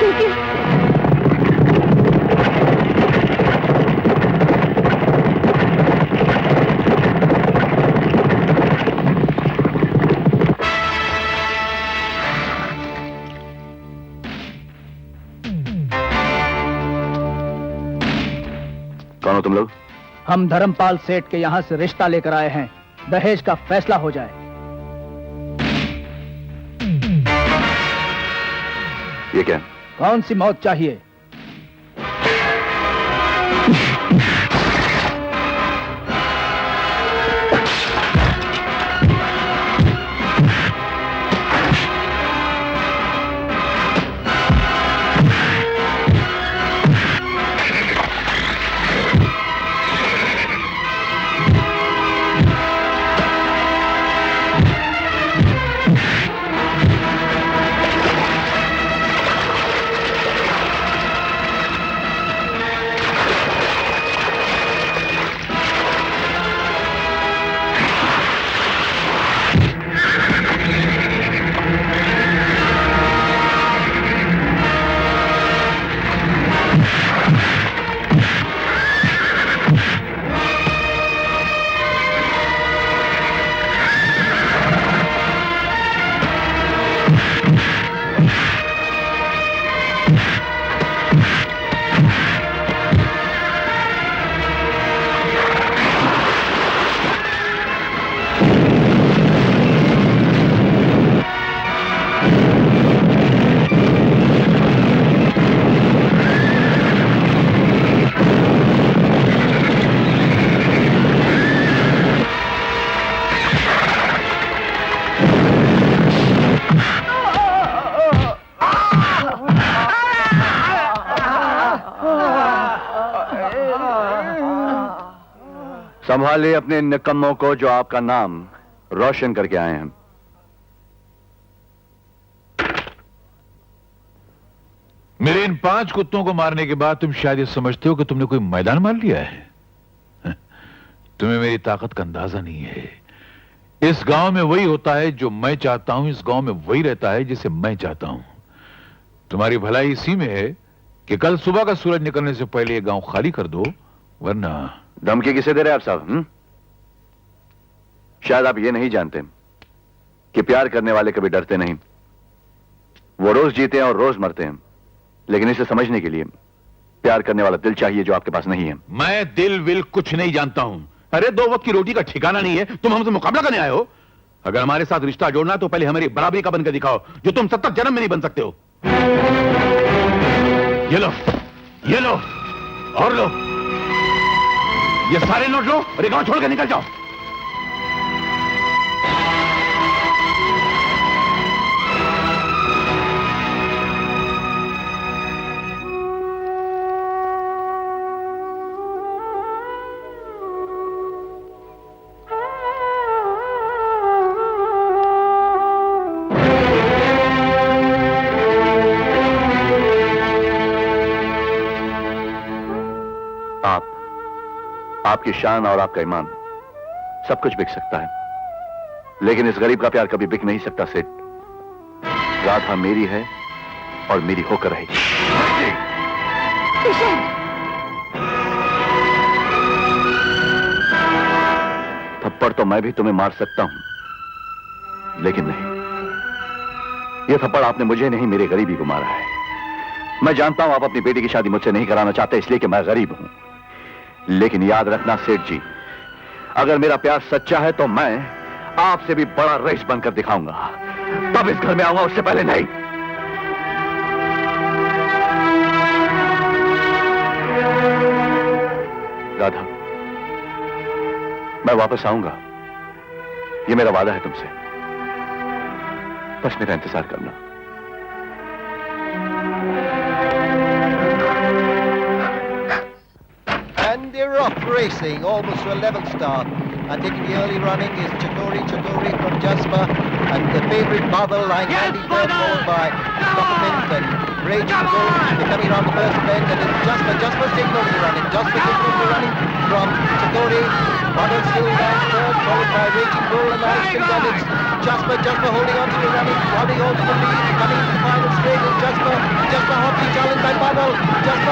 Thank you. कौन हो तुम लोग? हम धर्मपाल सेठ के यहां से रिश्ता लेकर आए हैं, दहेज का फैसला हो जाए। ये क्या? कौन सी मौत चाहिए? संभालिए अपने निकम्मों को जो आपका नाम रोशन करके आए हैं। मेरे इन 5 कुत्तों को मारने के बाद तुम शायद ये समझते हो कि तुमने कोई मैदान मार लिया है। तुम्हें मेरी ताकत का अंदाजा नहीं है। इस गांव में वही होता है जो मैं चाहता हूं, इस गांव में वही रहता है जिसे मैं चाहता हूं। तुम्हारी भलाई इसी में है कि कल सुबह का सूरज निकलने से पहले ये गांव खाली कर दो, वरना। धमकी किसे दे रहे हैं आप साहब? शायद आप ये नहीं जानते कि प्यार करने वाले कभी डरते नहीं। वो रोज जीते हैं और रोज मरते हैं, लेकिन इसे समझने के लिए प्यार करने वाला दिल चाहिए जो आपके पास नहीं है। मैं दिल विल कुछ नहीं जानता हूं। अरे 2 वक्त की रोटी का ठिकाना नहीं है, तुम हमसे मुकाबला करने आए हो? अगर हमारे साथ रिश्ता जोड़ना तो पहले हमारी बराबरी का बनकर दिखाओ, जो तुम 70 जन्म में नहीं बन सकते हो। ये लो और लो, ये सारे नोट लो और ये गांव छोड़ के निकल जाओ। आपकी शान और आपका ईमान सब कुछ बिक सकता है, लेकिन इस गरीब का प्यार कभी बिक नहीं सकता सेठ। राधा मेरी है और मेरी होकर रहेगी। थप्पड़ तो मैं भी तुम्हें मार सकता हूं, लेकिन नहीं, यह थप्पड़ आपने मुझे नहीं मेरे गरीबी को मारा है। मैं जानता हूं आप अपनी बेटी की शादी मुझसे नहीं कराना चाहते इसलिए कि मैं गरीब हूं, लेकिन याद रखना सेठ जी, अगर मेरा प्यार सच्चा है तो मैं आपसे भी बड़ा रईस बनकर दिखाऊंगा। तब इस घर में आऊंगा, उससे पहले नहीं। राधा, मैं वापस आऊंगा, ये मेरा वादा है तुमसे। बस मेरा इंतजार करना। They're off racing, almost to a level start. And taking the early running is Chakori from Jasper, and the favourite Marvel line standing there, followed by Document and Rage to go. They're coming around the first bend, and it's Jasper's taking over the running. Jasper taking over the running from Chakori. Marvel still down third, followed by Raging Bull, and now still done it. Jasper holding on to the running, holding on to the lead, coming to the final straight is Jasper hotly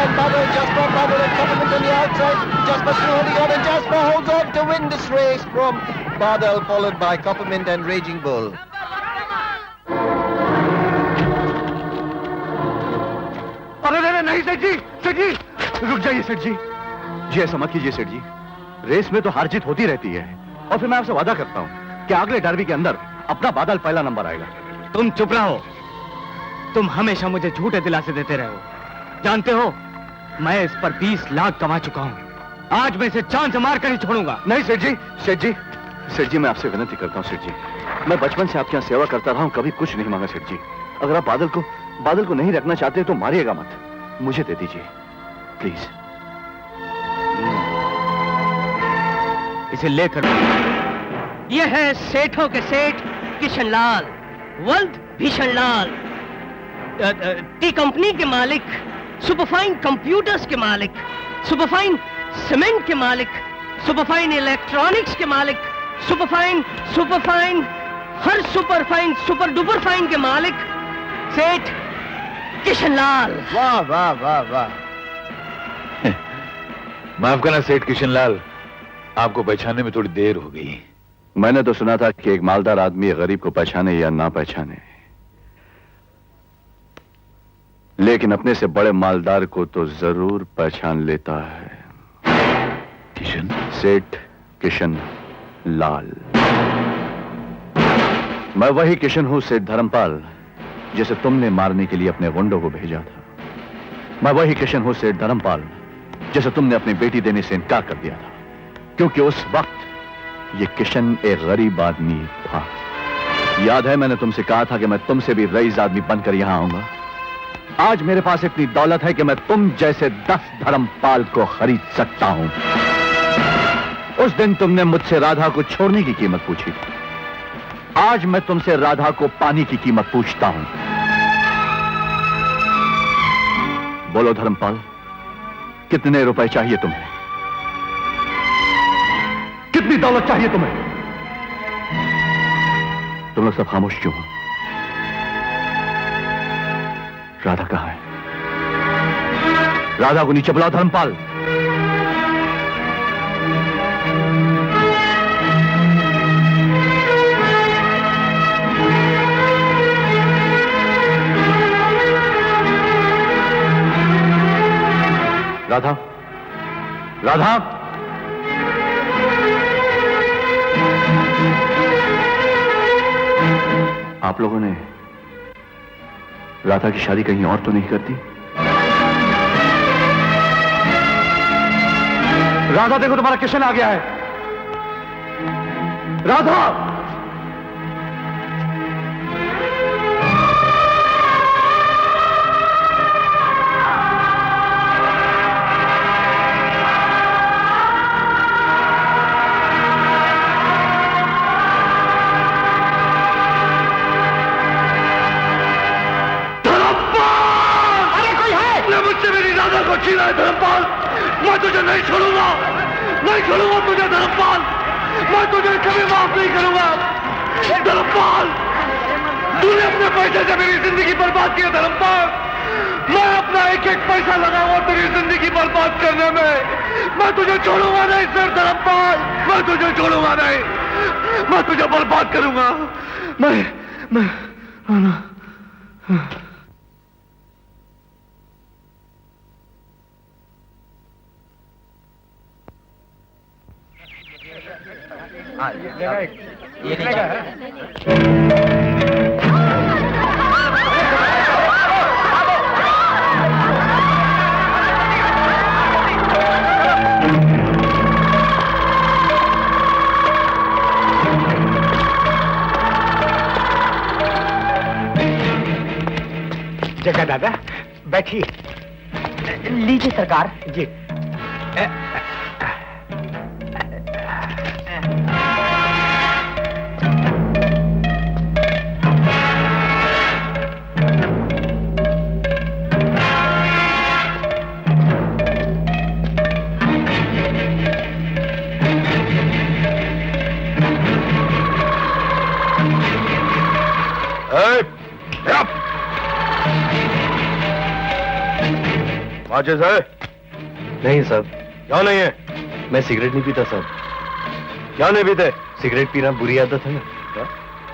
and Baddle and Coppermint on the outside. Jasper still holding on, and Jasper holds on to win this race from Baddle, followed by Coppermint and Raging Bull. अरे नहीं सेठ जी, रुक जाइए सेठ जी। जी ऐसा मत कीजिए सेठ जी, रेस में तो हार जीत होती रहती है, और फिर मैं आपसे वादा करता हूँ कि अगले डर्बी के अंदर अपना बादल पहला नंबर आएगा। तुम चुप रहो। तुम हमेशा मुझे झूठे दिलासे देते रहे हो। जानते हो, मैं इस पर 20 लाख कमा चुका हूँ। आज मैं इसे जान से मार कर ही छोड़ूंगा। नहीं सेठ जी, मैं आपसे विनती करता हूँ सेठ जी, मैं बचपन से आपके यहाँ सेवा करता रहा हूँ, कभी कुछ नहीं मांगा सेठ जी। अगर आप बादल को नहीं रखना चाहते तो मारिएगा मत, मुझे दे दीजिए प्लीज। इसे लेकर यह है सेठों के सेठ किशनलाल, वल्द भीषणलाल, टी कंपनी के मालिक, सुपरफाइन कंप्यूटर्स के मालिक, सुपरफाइन सीमेंट के मालिक, सुपरफाइन इलेक्ट्रॉनिक्स के मालिक, सुपरफाइन हर सुपरफाइन सुपर डुपर फाइन के मालिक सेठ किशनलाल। वाह वाह वाह वाह। माफ करना सेठ किशनलाल, आपको पहचानने में थोड़ी देर हो गई। मैंने तो सुना था कि एक मालदार आदमी गरीब को पहचाने या ना पहचाने, लेकिन अपने से बड़े मालदार को तो जरूर पहचान लेता है। किशन? सेठ किशन लाल। मैं वही किशन हूं सेठ धर्मपाल, जिसे तुमने मारने के लिए अपने गुंडों को भेजा था। मैं वही किशन हूं सेठ धर्मपाल, जिसे तुमने अपनी बेटी देने से इनकार कर दिया था, क्योंकि उस वक्त ये किशन एक गरीब आदमी था। याद है मैंने तुमसे कहा था कि मैं तुमसे भी रईस आदमी बनकर यहां आऊंगा। आज मेरे पास इतनी दौलत है कि मैं तुम जैसे 10 धर्मपाल को खरीद सकता हूं। उस दिन तुमने मुझसे राधा को छोड़ने की कीमत पूछी, आज मैं तुमसे राधा को पाने की कीमत पूछता हूं। बोलो धर्मपाल, कितने रुपए चाहिए तुम्हें? कितनी दौलत चाहिए तुम्हें? तुम लोग सब खामोश क्यों हो? राधा कहां है? राधा को नीचे बुलाओ धर्मपाल। राधा, राधा, आप लोगों ने राधा की शादी कहीं और तो नहीं कर दी? राधा देखो, तुम्हारा किशन आ गया है। राधा, छीना है धर्मपाल, मैं तुझे नहीं छोड़ूंगा, नहीं छोड़ूंगा तुझे धर्मपाल, मैं तुझे कभी माफ नहीं करूंगा धर्मपाल। तूने अपने पैसे से मेरी जिंदगी बर्बाद की धर्मपाल। मैं अपना एक एक पैसा लगाऊंगा तेरी जिंदगी बर्बाद करने में। मैं तुझे छोड़ूंगा नहीं सर धर्मपाल, मैं तुझे छोड़ूंगा नहीं, मैं तुझे बर्बाद करूंगा। मैं ये नहीं चाहिए। जगह दादा बैठिए। लीजिए सरकार जी। माचिस है? नहीं साहब, क्या नहीं है? मैं सिगरेट नहीं पीता साहब। क्या नहीं पीते? सिगरेट पीना बुरी आदत है ना। क्या?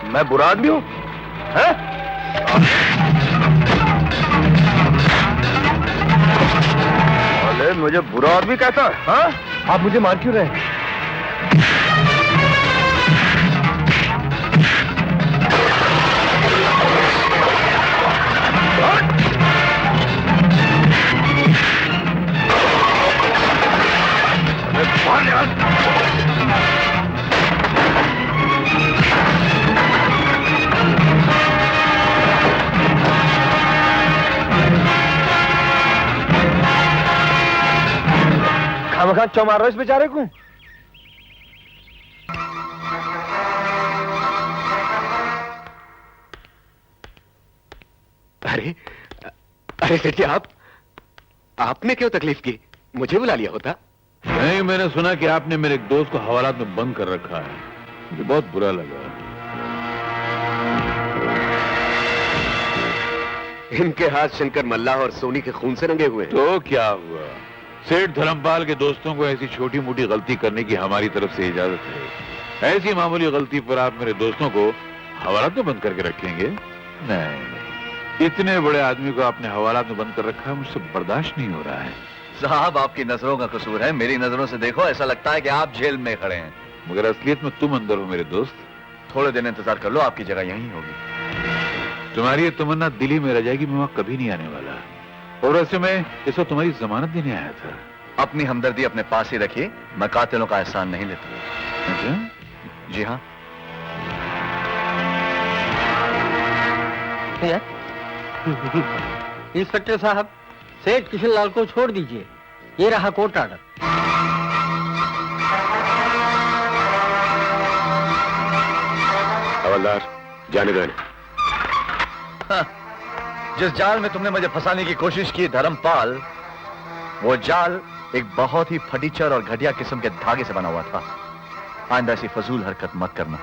मैं बुरा आदमी हूँ? हैं? अरे मुझे बुरा आदमी कहता है? हाँ? आप मुझे मार क्यों रहे हैं? खामखा क्यों मार रहे हो इस बेचारे को? अरे अरे सेठ जी, आपने क्यों तकलीफ की? मुझे बुला लिया होता। नहीं, मैंने सुना कि आपने मेरे एक दोस्त को हवालात में बंद कर रखा है। मुझे बहुत बुरा लगा। इनके हाथ शंकर मल्लाह और सोनी के खून से रंगे हुए हैं। तो क्या हुआ? सेठ धर्मपाल के दोस्तों को ऐसी छोटी मोटी गलती करने की हमारी तरफ से इजाजत है। ऐसी मामूली गलती पर आप मेरे दोस्तों को हवालात में बंद करके रखेंगे? नहीं, इतने बड़े आदमी को आपने हवालात में बंद कर रखा है, मुझसे बर्दाश्त नहीं हो रहा है। साहब, आपकी नजरों का कसूर है। मेरी नजरों से देखो, ऐसा लगता है कि आप जेल में खड़े हैं। मगर असलियत में तुम अंदर हो मेरे दोस्त। थोड़े दिन इंतजार कर लो, आपकी जगह यहीं होगी। तुम्हारी ये तमन्ना दिल ही में रह जाएगी। मैं वहां कभी नहीं आने वाला। और वैसे मैं इस वक्त तुम्हारी जमानत देने आया था। अपनी हमदर्दी अपने पास ही रखिए। मैं कातिलों का एहसान नहीं लेता। अच्छा? जी हाँ। इंस्पेक्टर साहब, सेठ किशनलाल को छोड़ दीजिए। ये रहा कोर्ट ऑर्डर। हवलदार, जाने दो। जिस जाल में तुमने मुझे फंसाने की कोशिश की धर्मपाल, वो जाल एक बहुत ही फटीचर और घटिया किस्म के धागे से बना हुआ था। आइंदा ऐसी फजूल हरकत मत करना।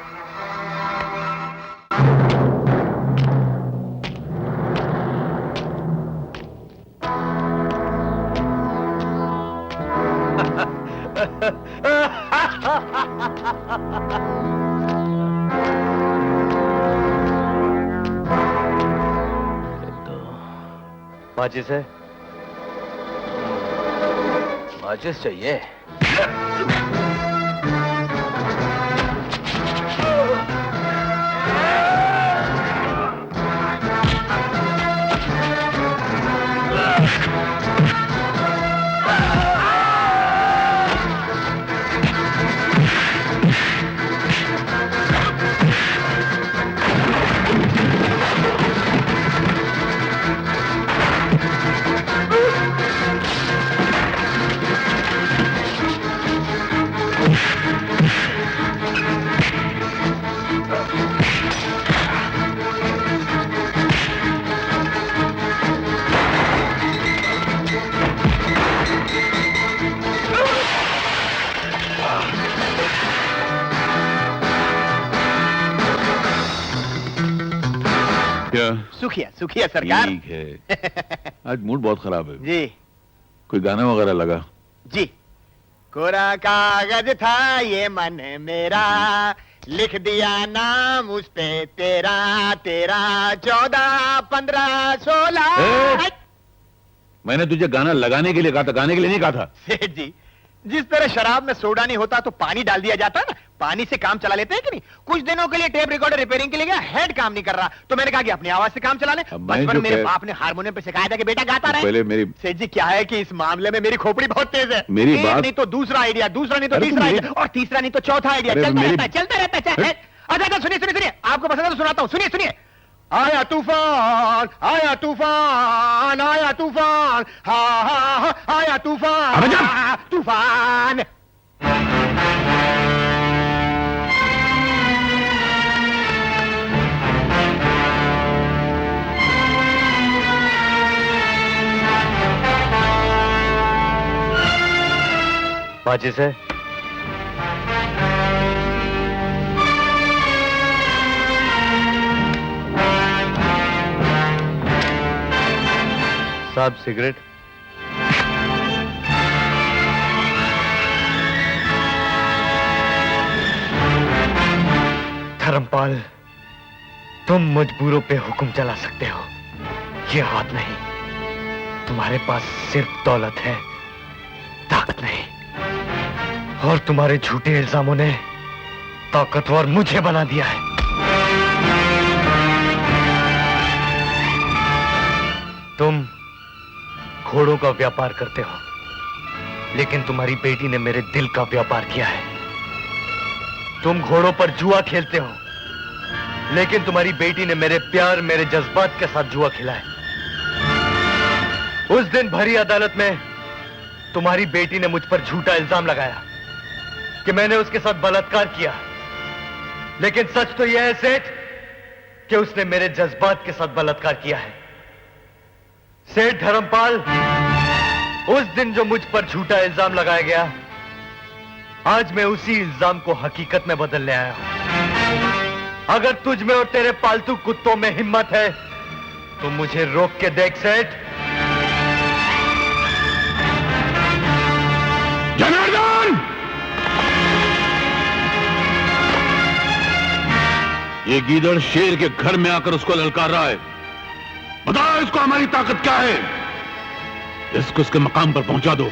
माचिस है? माचिस चाहिए? क्या? सुखिया सुखिया सरकार। ठीक है। आज मूड बहुत खराब है। जी कोई गाना वगैरह लगा? जी। कोरा कागज था ये मन मेरा, लिख दिया नाम उस पे तेरा, तेरा 14 15 16। मैंने तुझे गाना लगाने के लिए कहा था, गाने के लिए नहीं कहा था। सेठ जी, जिस तरह शराब में सोडा नहीं होता तो पानी डाल दिया जाता है ना, पानी से काम चला लेते हैं कि नहीं। कुछ दिनों के लिए टेप रिकॉर्डर रिपेयरिंग के लिए गया, हेड काम नहीं कर रहा, तो मैंने कहा कि अपनी आवाज से काम चला ले। अब मैं बचपन जो में मेरे कह- बाप ने हारमोनियम पे सिखाया था कि बेटा गाता रहे। पहले मेरी सेठ जी, क्या है कि इस मामले में मेरी खोपड़ी बहुत तेज है। मेरी एक बात- नहीं तो दूसरा आइडिया, दूसरा नहीं तो अरे तो तीसरा मेरी- आइडिया, और तीसरा नहीं तो चौथा आइडिया। अरे चलता मेरी- रहता है, चलता रहता है। अच्छा सुनिए सुनिए सुनिए, आपको पसंद है तो सुनाता हूँ। सुनिए सुनिए। आया तूफान, आया तूफान, आया तूफान, हा हा हा, आया तूफान, तूफान। माचिस है? साहब सिगरेट? धर्मपाल, तुम मजबूरों पे हुक्म चला सकते हो, ये हाथ नहीं। तुम्हारे पास सिर्फ दौलत है, ताकत नहीं। और तुम्हारे झूठे इल्जामों ने ताकतवर मुझे बना दिया है। तुम घोड़ों का व्यापार करते हो, लेकिन तुम्हारी बेटी ने मेरे दिल का व्यापार किया है। तुम घोड़ों पर जुआ खेलते हो, लेकिन तुम्हारी बेटी ने मेरे प्यार, मेरे जज्बात के साथ जुआ खेला है। उस दिन भरी अदालत में तुम्हारी बेटी ने मुझ पर झूठा इल्जाम लगाया कि मैंने उसके साथ बलात्कार किया, लेकिन सच तो यह है सेठ कि उसने मेरे जज्बात के साथ बलात्कार किया है। सेठ धर्मपाल, उस दिन जो मुझ पर झूठा इल्जाम लगाया गया, आज मैं उसी इल्जाम को हकीकत में बदलने आया हूं। अगर तुझ में और तेरे पालतू कुत्तों में हिम्मत है तो मुझे रोक के देख सेठ। जनार्दन! ये गीदड़ शेर के घर में आकर उसको ललकार रहा है। बताओ इसको हमारी ताकत क्या है। इसको उसके मकाम पर पहुंचा दो।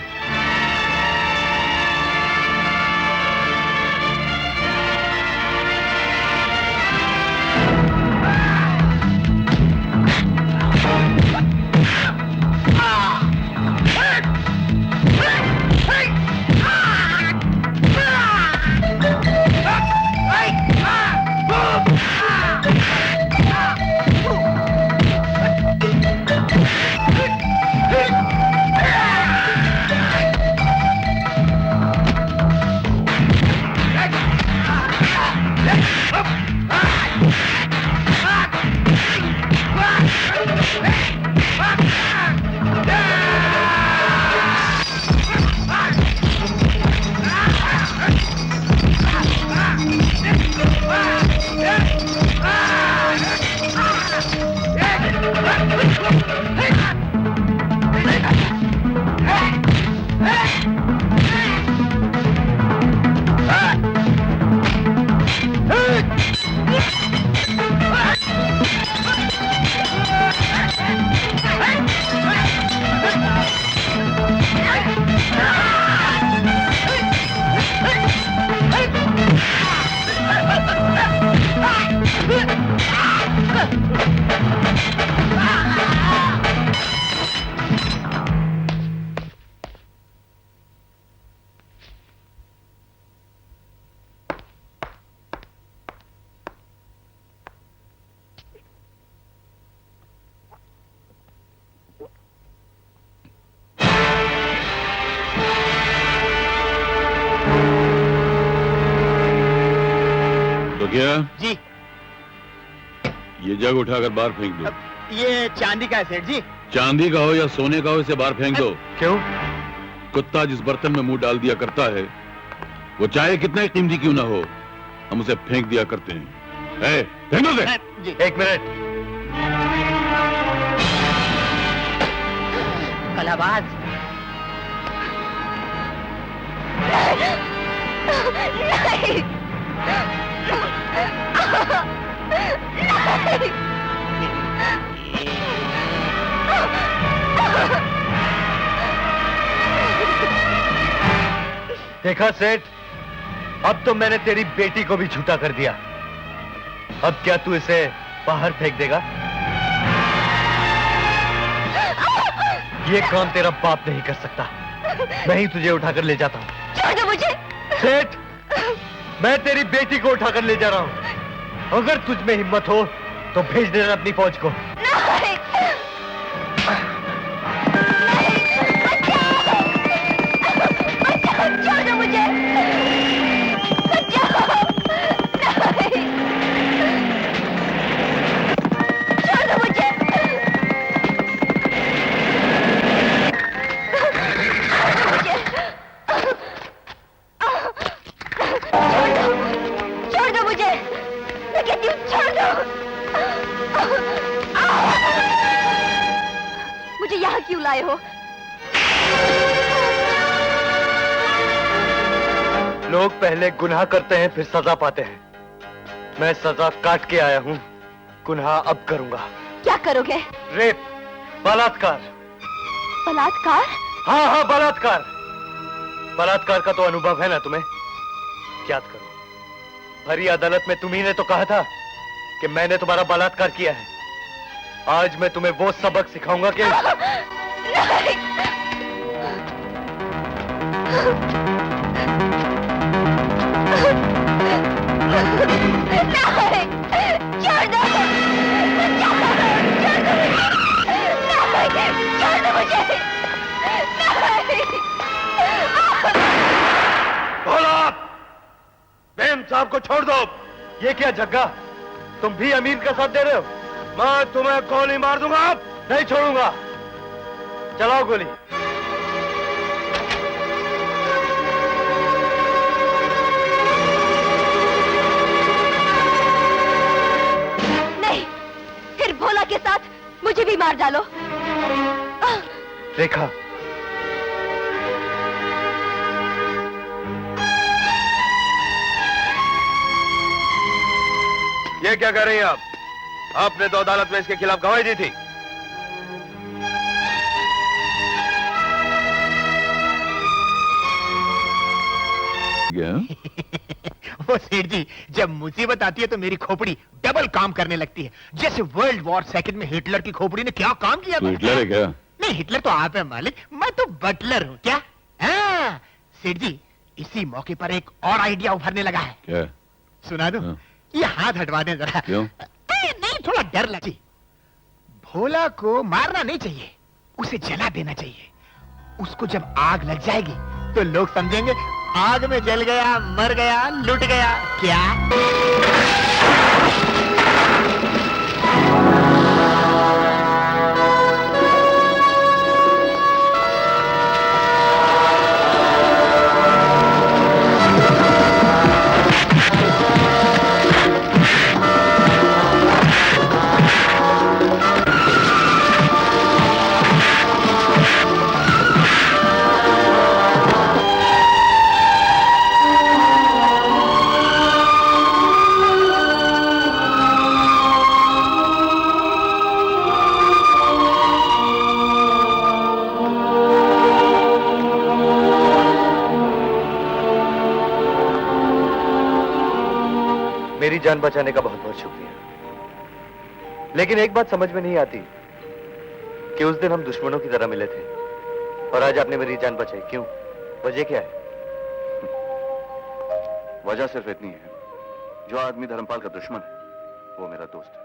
तो क्या जी, ये जग उठाकर बाहर फेंक दो। ये चांदी का है सेठ जी। चांदी का हो या सोने का हो, इसे बाहर फेंक दो। क्यों? कुत्ता जिस बर्तन में मुंह डाल दिया करता है, वो चाहे कितना ही कीमती क्यों ना हो, हम उसे फेंक दिया करते हैं। ए, फेंक दो उसे। जी। एक मिनट। कलाबाज। नहीं। देखा सेठ, अब तो मैंने तेरी बेटी को भी झूठा कर दिया। अब क्या तू इसे बाहर फेंक देगा? ये काम तेरा बाप नहीं कर सकता। मैं ही तुझे उठाकर ले जाता हूँ। छोड़ दो मुझे। सेठ, मैं तेरी बेटी को उठाकर ले जा रहा हूँ। अगर तुझ में हिम्मत हो तो भेज देना अपनी फौज को। नहीं। बचाओ, छोड़ दो मुझे। बचाओ। नहीं। छोड़ दो मुझे। छोड़ दो मुझे। मैं कहती हूँ छोड़ दो। मुझे यहाँ क्यों लाए हो? लोग पहले गुनाह करते हैं फिर सजा पाते हैं, मैं सजा काट के आया हूं, गुनाह अब करूंगा। क्या करोगे? रेप, बलात्कार। बलात्कार? हाँ हाँ, बलात्कार। बलात्कार का तो अनुभव है ना तुम्हें? याद करो, भरी अदालत में तुम्ही ने तो कहा था कि मैंने तुम्हारा बलात्कार किया है। आज मैं तुम्हें वो सबक सिखाऊंगा कि नहीं। नहीं, छोड़ दो। छोड़ दो मुझे। बोलो, बेम साहब को छोड़ दो। ये क्या जग्गा, तुम भी अमीर का साथ दे रहे हो? मैं तुम्हें गोली मार दूंगा, अब नहीं छोड़ूंगा। चलाओ गोली। नहीं, फिर भोला के साथ मुझे भी मार डालो। रेखा, ये क्या कर रही हैं आप? आपने तो अदालत में इसके खिलाफ गवाही दी थी। क्या? वो सेठ जी, जब मुसीबत आती है तो मेरी खोपड़ी डबल काम करने लगती है। जैसे वर्ल्ड वॉर सेकंड में हिटलर की खोपड़ी ने क्या काम किया तू था। हिटलर है क्या? नहीं, हिटलर तो आप है मालिक, मैं तो बटलर हूँ। क्या? हाँ, सेठ जी, इसी मौके पर एक और आइडिया उभरने लगा है। क्या? सुना दूं? हाँ। ये हाथ हटवा दें जरा। क्यों? नहीं, थोड़ा डर लगी। भोला को मारना नहीं चाहिए, उसे जला देना चाहिए। उसको जब आग लग जाएगी तो लोग समझेंगे आग में जल गया, मर गया, लुट गया। क्या? मेरी जान बचाने का बहुत बहुत शुक्रिया। लेकिन एक बात समझ में नहीं आती कि उस दिन हम दुश्मनों की तरह मिले थे और आज आपने मेरी जान बचाई। क्यों? वजह क्या है? वजह सिर्फ इतनी है, जो आदमी धर्मपाल का दुश्मन है वो मेरा दोस्त है।